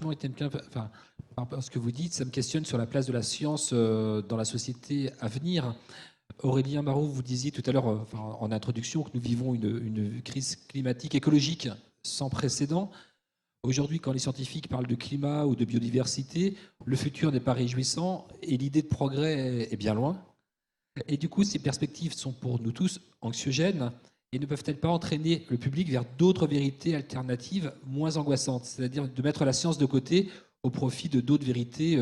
justement, Étienne Klein, enfin, par rapport à ce que vous dites, ça me questionne sur la place de la science dans la société à venir. Aurélien Marot, vous disiez tout à l'heure, enfin, en introduction, que nous vivons une crise climatique, écologique sans précédent. Aujourd'hui, quand les scientifiques parlent de climat ou de biodiversité, le futur n'est pas réjouissant et l'idée de progrès est bien loin. Et du coup, ces perspectives sont pour nous tous anxiogènes et ne peuvent-elles pas entraîner le public vers d'autres vérités alternatives moins angoissantes, c'est-à-dire de mettre la science de côté au profit de d'autres vérités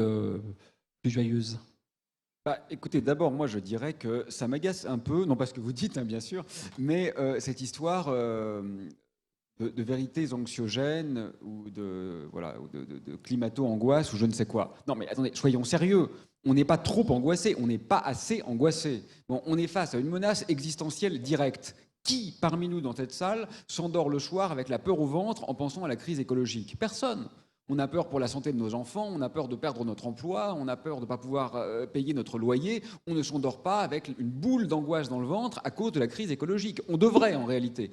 plus joyeuses? Bah, écoutez, d'abord, moi, je dirais que ça m'agace un peu, non pas ce que vous dites, hein, bien sûr, mais cette histoire de vérités anxiogènes ou de, voilà, ou de climato-angoisse ou je ne sais quoi. Non, mais attendez, soyons sérieux. On n'est pas trop angoissé, on n'est pas assez angoissé. Bon, on est face à une menace existentielle directe. Qui, parmi nous, dans cette salle, s'endort le soir avec la peur au ventre en pensant à la crise écologique? Personne. On a peur pour la santé de nos enfants, on a peur de perdre notre emploi, on a peur de ne pas pouvoir payer notre loyer. On ne s'endort pas avec une boule d'angoisse dans le ventre à cause de la crise écologique. On devrait, en réalité.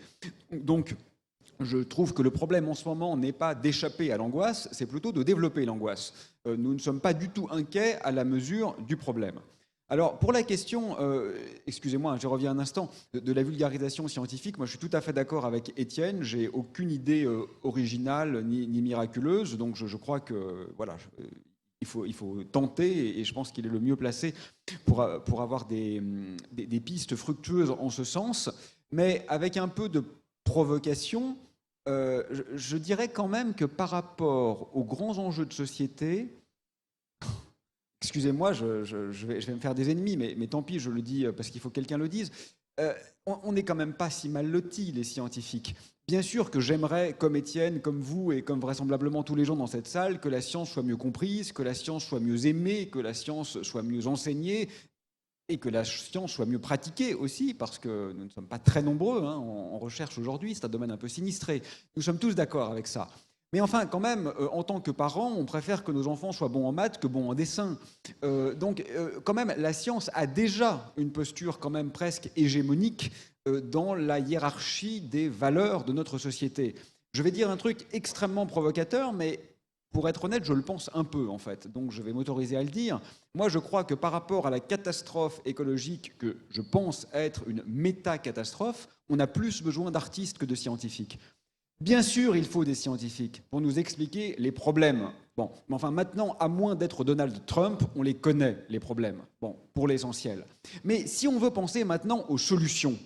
Donc, je trouve que le problème en ce moment n'est pas d'échapper à l'angoisse, c'est plutôt de développer l'angoisse. Nous ne sommes pas du tout inquiets à la mesure du problème. Alors, pour la question, excusez-moi, je reviens un instant, de la vulgarisation scientifique, moi je suis tout à fait d'accord avec Étienne, j'ai aucune idée originale ni miraculeuse, donc je crois que, voilà, il faut tenter, et je pense qu'il est le mieux placé pour avoir des pistes fructueuses en ce sens, mais avec un peu de provocation. Je dirais quand même que par rapport aux grands enjeux de société, excusez-moi, je vais me faire des ennemis, mais tant pis, je le dis parce qu'il faut que quelqu'un le dise, on n'est quand même pas si mal lotis, les scientifiques. Bien sûr que j'aimerais, comme Étienne, comme vous et comme vraisemblablement tous les gens dans cette salle, que la science soit mieux comprise, que la science soit mieux aimée, que la science soit mieux enseignée, et que la science soit mieux pratiquée aussi, parce que nous ne sommes pas très nombreux hein, en recherche aujourd'hui, c'est un domaine un peu sinistré. Nous sommes tous d'accord avec ça. Mais enfin, quand même, en tant que parents, on préfère que nos enfants soient bons en maths que bons en dessin. Donc, quand même, la science a déjà une posture quand même presque hégémonique dans la hiérarchie des valeurs de notre société. Je vais dire un truc extrêmement provocateur, mais pour être honnête, je le pense un peu, en fait. Donc, je vais m'autoriser à le dire. Moi, je crois que par rapport à la catastrophe écologique, que je pense être une méta-catastrophe, on a plus besoin d'artistes que de scientifiques. Bien sûr, il faut des scientifiques pour nous expliquer les problèmes. Bon, mais enfin, maintenant, à moins d'être Donald Trump, on les connaît, les problèmes. Bon, pour l'essentiel. Mais si on veut penser maintenant aux solutions,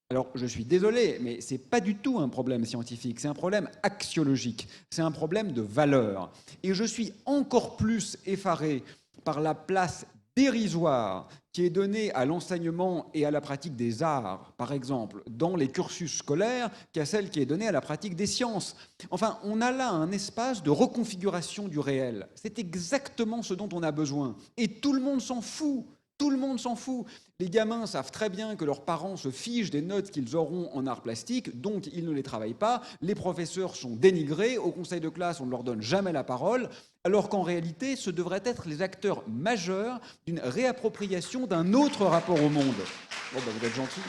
alors, je suis désolé, mais ce n'est pas du tout un problème scientifique, c'est un problème axiologique, c'est un problème de valeur. Et je suis encore plus effaré par la place dérisoire qui est donnée à l'enseignement et à la pratique des arts, par exemple, dans les cursus scolaires, qu'à celle qui est donnée à la pratique des sciences. Enfin, on a là un espace de reconfiguration du réel. C'est exactement ce dont on a besoin. Et tout le monde s'en fout. Tout le monde s'en fout. Les gamins savent très bien que leurs parents se fichent des notes qu'ils auront en arts plastiques, donc ils ne les travaillent pas. Les professeurs sont dénigrés. Au conseil de classe, on ne leur donne jamais la parole, alors qu'en réalité, ce devraient être les acteurs majeurs d'une réappropriation d'un autre rapport au monde. Bon, ben, vous êtes gentils.